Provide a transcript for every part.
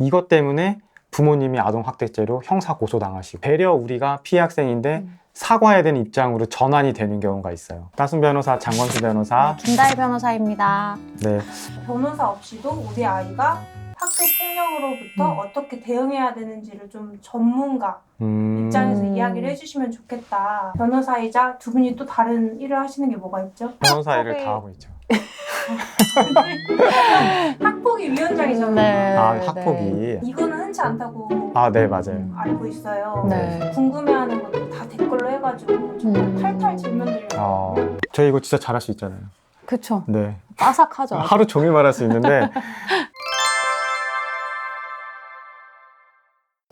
이것 때문에 부모님이 아동학대죄로 형사 고소당하시고 되려 우리가 피해 학생인데 사과해야 되는 입장으로 전환이 되는 경우가 있어요. 따순 변호사, 장건수 변호사, 김다희 변호사입니다. 네, 변호사 없이도 우리 아이가 학교 폭력으로부터 어떻게 대응해야 되는지를 좀 전문가 입장에서 이야기를 해주시면 좋겠다. 변호사이자 두 분이 또 다른 일을 하시는 게 뭐가 있죠? 변호사 일을 다 하고 있죠. 학폭위 위원장이잖아요. 네. 아, 학폭이. 이거는 흔치 않다고 아, 네, 맞아요. 알고 있어요. 네. 궁금해하는 것도 다 댓글로 해가지고 탈탈 질문들이 저희 이거 진짜 잘할 수 있잖아요. 그쵸. 네. 빠삭하죠. 하루 종일 말할 수 있는데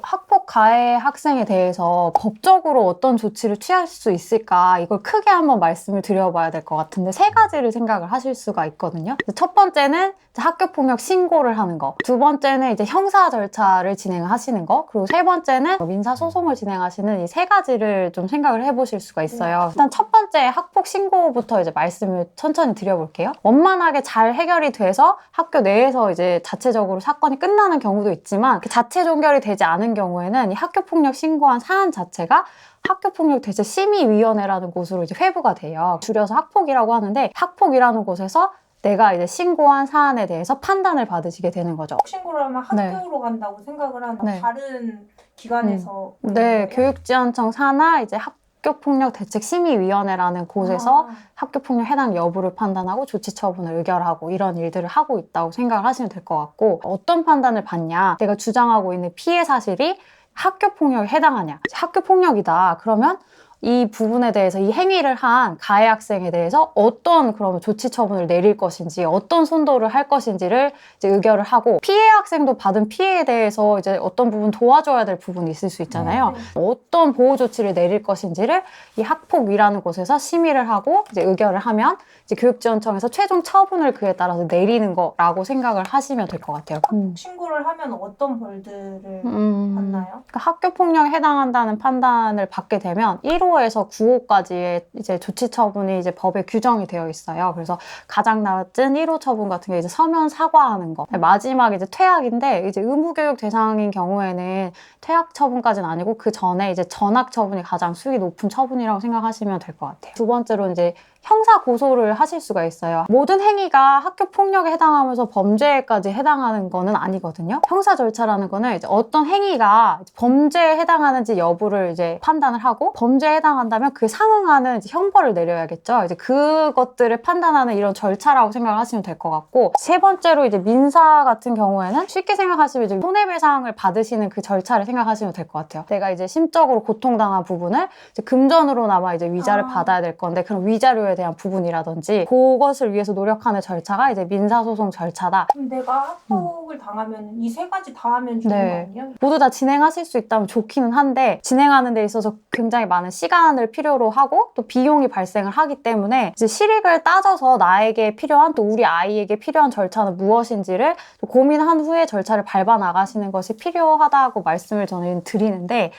학폭 가해 학생에 대해서 법적으로 어떤 조치를 취할 수 있을까, 이걸 크게 한번 말씀을 드려봐야 될 것 같은데, 세 가지를 생각을 하실 수가 있거든요. 첫 번째는 학교폭력 신고를 하는 거, 두 번째는 이제 형사 절차를 진행하시는 거, 그리고 세 번째는 민사소송을 진행하시는 이 세 가지를 좀 생각을 해보실 수가 있어요. 일단 첫 번째 학폭 신고부터 이제 말씀을 천천히 드려볼게요. 원만하게 잘 해결이 돼서 학교 내에서 이제 자체적으로 사건이 끝나는 경우도 있지만, 그 자체 종결이 되지 않은 경우에는 이 학교폭력 신고한 사안 자체가 학교폭력대책심의위원회라는 곳으로 이제 회부가 돼요. 줄여서 학폭이라고 하는데, 학폭이라는 곳에서 내가 이제 신고한 사안에 대해서 판단을 받으시게 되는 거죠. 신고를 하면 학교로 간다고 생각을 하는 네. 다른 기관에서 네, 교육지원청 산하 이제 학교폭력대책심의위원회라는 곳에서 학교폭력 해당 여부를 판단하고 조치 처분을 의결하고 이런 일들을 하고 있다고 생각을 하시면 될 것 같고, 어떤 판단을 받냐, 내가 주장하고 있는 피해 사실이 학교폭력에 해당하냐, 학교폭력이다 그러면 이 부분에 대해서, 이 행위를 한 가해 학생에 대해서 어떤 그러면 조치 처분을 내릴 것인지, 어떤 손도를 할 것인지를 이제 의결을 하고, 피해 학생도 받은 피해에 대해서 이제 어떤 부분 도와줘야 될 부분이 있을 수 있잖아요. 어떤 보호 조치를 내릴 것인지를 이 학폭위라는 곳에서 심의를 하고 이제 의결을 하면 이제 교육지원청에서 최종 처분을 그에 따라서 내리는 거라고 생각을 하시면 될 것 같아요. 신고를 하면 어떤 벌들을 받나요? 그러니까 학교폭력에 해당한다는 판단을 받게 되면 1호에서 9호까지의 이제 조치 처분이 이제 법에 규정이 되어 있어요. 그래서 가장 낮은 1호 처분 같은 게 이제 서면 사과하는 거. 마지막 이제 퇴학인데, 이제 의무교육 대상인 경우에는 퇴학 처분까지는 아니고 그 전에 이제 전학 처분이 가장 수익이 높은 처분이라고 생각하시면 될 것 같아요. 두 번째로 이제 형사 고소를 하실 수가 있어요. 모든 행위가 학교 폭력에 해당하면서 범죄까지 해당하는 거는 아니거든요. 형사 절차라는 거는 이제 어떤 행위가 범죄에 해당하는지 여부를 이제 판단을 하고, 범죄에 해당한다면 그 상응하는 이제 형벌을 내려야겠죠. 이제 그것들을 판단하는 이런 절차라고 생각을 하시면 될 것 같고, 세 번째로 이제 민사 같은 경우에는 쉽게 생각하시면 이제 손해배상을 받으시는 그 절차를 생각하시면 될 것 같아요. 내가 이제 심적으로 고통당한 부분을 이제 금전으로나마 이제 위자를 받아야 될 건데, 그럼 위자료에 대한 부분이라든지 그것을 위해서 노력하는 절차가 이제 민사소송 절차다. 그럼 내가 학폭을 당하면 이 세 가지 다 하면 좋은 거 아니에요? 모두 다 진행하실 수 있다면 좋기는 한데, 진행하는 데 있어서 굉장히 많은 시간을 필요로 하고 또 비용이 발생을 하기 때문에 이제 실익을 따져서 나에게 필요한, 또 우리 아이에게 필요한 절차는 무엇인지를 또 고민한 후에 절차를 밟아 나가시는 것이 필요하다고 말씀을 저는 드리는데,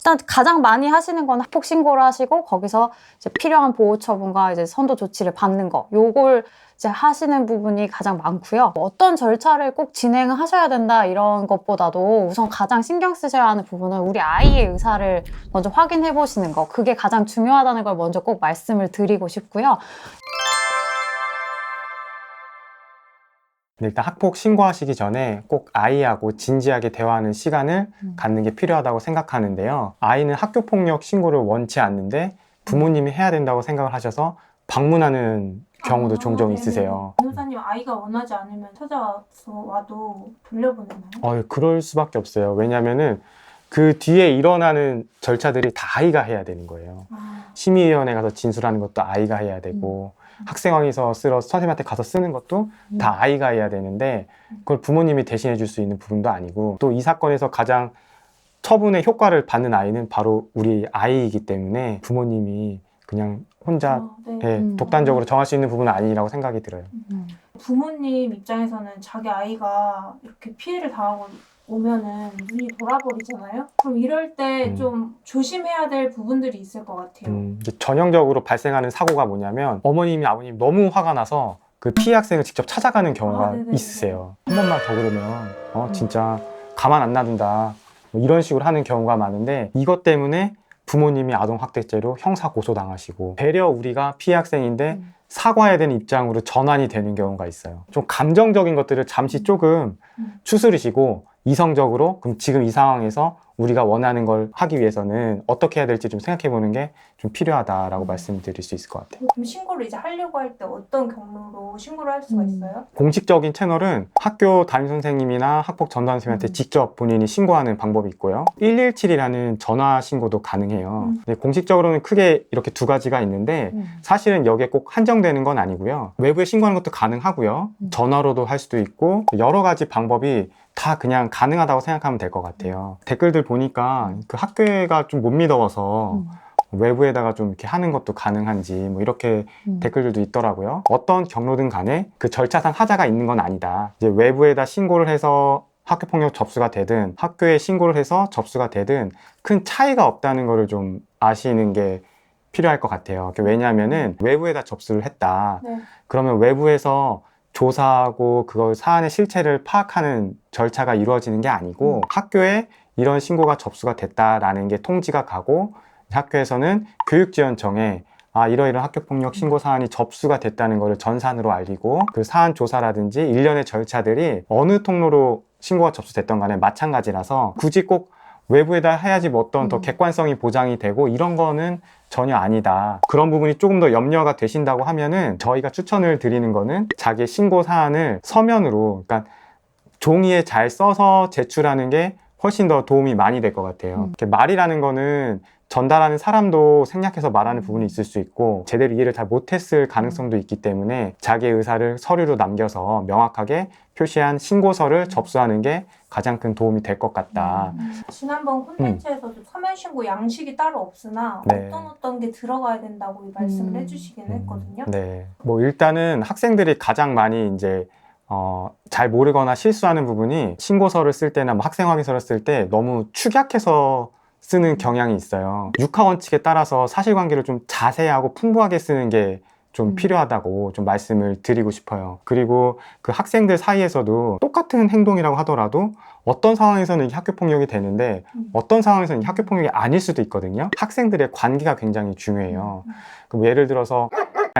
일단 가장 많이 하시는 건 학폭 신고를 하시고 거기서 이제 필요한 보호 처분과 이제 선도 조치를 받는 거, 요걸 이제 하시는 부분이 가장 많고요. 어떤 절차를 꼭 진행하셔야 된다 이런 것보다도 우선 가장 신경 쓰셔야 하는 부분은 우리 아이의 의사를 먼저 확인해 보시는 거, 그게 가장 중요하다는 걸 먼저 꼭 말씀을 드리고 싶고요. 일단 학폭 신고하시기 전에 꼭 아이하고 진지하게 대화하는 시간을 갖는 게 필요하다고 생각하는데요. 아이는 학교폭력 신고를 원치 않는데 부모님이 해야 된다고 생각을 하셔서 방문하는 경우도 종종 네네. 있으세요. 변호사님, 아이가 원하지 않으면 찾아와서 와도 돌려보내나요? 그럴 수밖에 없어요. 왜냐면은 그 뒤에 일어나는 절차들이 다 아이가 해야 되는 거예요. 심의위원회 가서 진술하는 것도 아이가 해야 되고, 학생왕에서 쓰러 선생님한테 가서 쓰는 것도 다 아이가 해야 되는데, 그걸 부모님이 대신해 줄 수 있는 부분도 아니고, 또 이 사건에서 가장 처분의 효과를 받는 아이는 바로 우리 아이이기 때문에 부모님이 그냥 혼자 독단적으로 정할 수 있는 부분은 아니라고 생각이 들어요. 부모님 입장에서는 자기 아이가 이렇게 피해를 당하고 오면은 눈이 돌아버리잖아요. 그럼 이럴 때 좀 조심해야 될 부분들이 있을 것 같아요. 이제 전형적으로 발생하는 사고가 뭐냐면, 어머님이 아버님 너무 화가 나서 그 피해 학생을 직접 찾아가는 경우가 네네네. 있으세요. 한 번만 더 그러면 진짜 가만 안 놔둔다 뭐 이런 식으로 하는 경우가 많은데 이것 때문에 부모님이 아동학대죄로 형사 고소당하시고 되려 우리가 피해 학생인데 사과해야 되는 입장으로 전환이 되는 경우가 있어요. 좀 감정적인 것들을 잠시 조금 추스르시고 이성적으로 그럼 지금 이 상황에서 우리가 원하는 걸 하기 위해서는 어떻게 해야 될지 좀 생각해 보는 게 좀 필요하다라고 말씀드릴 수 있을 것 같아요. 그럼 신고를 이제 하려고 할 때 어떤 경로로 신고를 할 수가 있어요? 공식적인 채널은 학교 담임선생님이나 학폭 전담 선생님한테 직접 본인이 신고하는 방법이 있고요. 117이라는 전화 신고도 가능해요. 근데 공식적으로는 크게 이렇게 두 가지가 있는데 사실은 여기에 꼭 한정되는 건 아니고요. 외부에 신고하는 것도 가능하고요. 전화로도 할 수도 있고 여러 가지 방법이 다 그냥 가능하다고 생각하면 될 것 같아요. 댓글들 보니까 그 학교가 좀 못 믿어서 외부에다가 좀 이렇게 하는 것도 가능한지 뭐 이렇게 댓글들도 있더라고요. 어떤 경로든 간에 그 절차상 하자가 있는 건 아니다. 이제 외부에다 신고를 해서 학교폭력 접수가 되든 학교에 신고를 해서 접수가 되든 큰 차이가 없다는 거를 좀 아시는 게 필요할 것 같아요. 왜냐하면은 외부에다 접수를 했다. 네. 그러면 외부에서 조사하고 그걸 사안의 실체를 파악하는 절차가 이루어지는 게 아니고 학교에 이런 신고가 접수가 됐다라는 게 통지가 가고 학교에서는 교육지원청에 이러이러한 학교폭력 신고 사안이 접수가 됐다는 것을 전산으로 알리고 그 사안 조사라든지 일련의 절차들이 어느 통로로 신고가 접수됐던 간에 마찬가지라서 굳이 꼭 외부에다 해야지 뭐 어떤 더 객관성이 보장이 되고 이런 거는 전혀 아니다. 그런 부분이 조금 더 염려가 되신다고 하면은 저희가 추천을 드리는 거는 자기의 신고 사안을 서면으로 그러니까 종이에 잘 써서 제출하는 게 훨씬 더 도움이 많이 될 것 같아요. 말이라는 거는 전달하는 사람도 생략해서 말하는 부분이 있을 수 있고 제대로 이해를 잘 못했을 가능성도 있기 때문에 자기의 의사를 서류로 남겨서 명확하게 표시한 신고서를 접수하는 게 가장 큰 도움이 될 것 같다. 지난번 콘텐츠에서도 서면 신고 양식이 따로 없으나 네. 어떤 게 들어가야 된다고 말씀을 해주시긴 했거든요. 네. 뭐 일단은 학생들이 가장 많이 이제 잘 모르거나 실수하는 부분이 신고서를 쓸 때나 뭐 학생 확인서를 쓸 때 너무 축약해서 쓰는 경향이 있어요. 육하 원칙에 따라서 사실관계를 좀 자세하고 풍부하게 쓰는 게 좀 필요하다고 좀 말씀을 드리고 싶어요. 그리고 그 학생들 사이에서도 똑같은 행동이라고 하더라도 어떤 상황에서는 이게 학교폭력이 되는데 어떤 상황에서는 이게 학교폭력이 아닐 수도 있거든요. 학생들의 관계가 굉장히 중요해요. 그럼 예를 들어서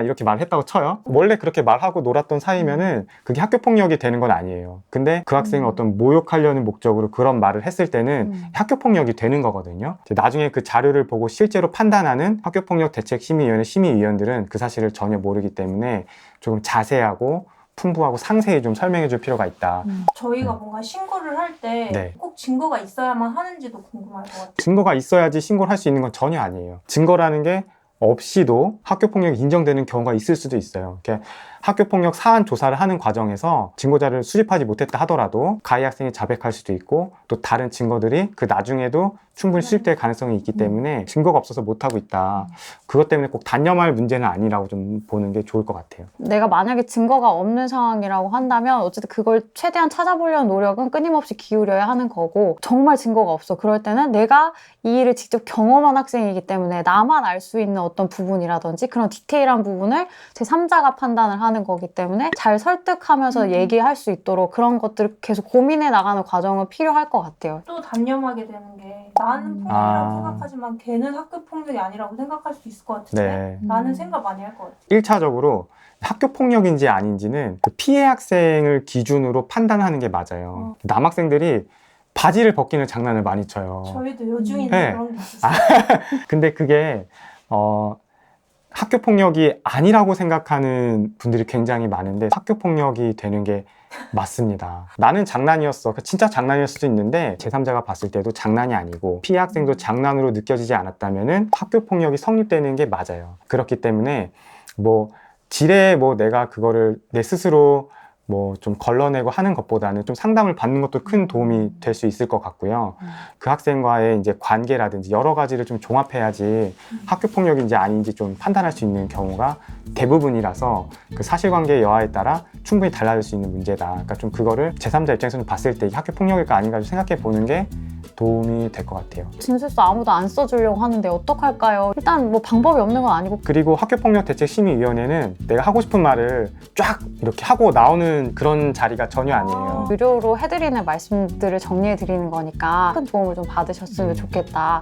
이렇게 말했다고 쳐요. 원래 그렇게 말하고 놀았던 사이면은 그게 학교폭력이 되는 건 아니에요. 근데 그 학생을 어떤 모욕하려는 목적으로 그런 말을 했을 때는 학교폭력이 되는 거거든요. 나중에 그 자료를 보고 실제로 판단하는 학교폭력 대책심의위원회 심의위원들은 그 사실을 전혀 모르기 때문에 조금 자세하고 풍부하고 상세히 좀 설명해 줄 필요가 있다. 저희가 뭔가 신고를 할 때 꼭 네. 증거가 있어야만 하는지도 궁금할 것 같아요. 증거가 있어야지 신고를 할 수 있는 건 전혀 아니에요. 증거라는 게 없이도 학교폭력이 인정되는 경우가 있을 수도 있어요. 이렇게 학교폭력 사안 조사를 하는 과정에서 증거자료를 수집하지 못했다 하더라도 가해 학생이 자백할 수도 있고 또 다른 증거들이 그 나중에도 충분히 수집될 가능성이 있기 때문에 증거가 없어서 못하고 있다. 그것 때문에 꼭 단념할 문제는 아니라고 좀 보는 게 좋을 것 같아요. 내가 만약에 증거가 없는 상황이라고 한다면 어쨌든 그걸 최대한 찾아보려는 노력은 끊임없이 기울여야 하는 거고 정말 증거가 없어. 그럴 때는 내가 이 일을 직접 경험한 학생이기 때문에 나만 알 수 있는 어떤 부분이라든지 그런 디테일한 부분을 제3자가 판단을 하는 거기 때문에 잘 설득하면서 얘기할 수 있도록 그런 것들을 계속 고민해 나가는 과정은 필요할 것 같아요. 또 단념하게 되는 게 나는 폭력이라고 생각하지만 걔는 학교 폭력이 아니라고 생각할 수 있을 것 같은데 나는 생각 많이 할 것 같아요. 1차적으로 학교폭력인지 아닌지는 그 피해 학생을 기준으로 판단하는 게 맞아요. 남학생들이 바지를 벗기는 장난을 많이 쳐요. 저희도 요중인데 그런 게 있었어요. 근데 그게 학교폭력이 아니라고 생각하는 분들이 굉장히 많은데 학교폭력이 되는 게 맞습니다. 나는 장난이었어. 진짜 장난일 수도 있는데 제3자가 봤을 때도 장난이 아니고 피해 학생도 장난으로 느껴지지 않았다면은 학교폭력이 성립되는 게 맞아요. 그렇기 때문에 뭐 지레 뭐 내가 그거를 내 스스로 뭐 좀 걸러내고 하는 것보다는 좀 상담을 받는 것도 큰 도움이 될 수 있을 것 같고요. 그 학생과의 이제 관계라든지 여러 가지를 좀 종합해야지 학교폭력인지 아닌지 좀 판단할 수 있는 경우가 대부분이라서 그 사실관계의 여하에 따라 충분히 달라질 수 있는 문제다. 그러니까 좀 그거를 제3자 입장에서는 봤을 때 이게 학교폭력일까 아닌가 좀 생각해 보는 게 도움이 될 것 같아요. 진술서 아무도 안 써주려고 하는데 어떡할까요? 일단 뭐 방법이 없는 건 아니고 그리고 학교폭력대책심의위원회는 내가 하고 싶은 말을 쫙 이렇게 하고 나오는 그런 자리가 전혀 아니에요. 무료로 해드리는 말씀들을 정리해드리는 거니까 큰 도움을 좀 받으셨으면 좋겠다.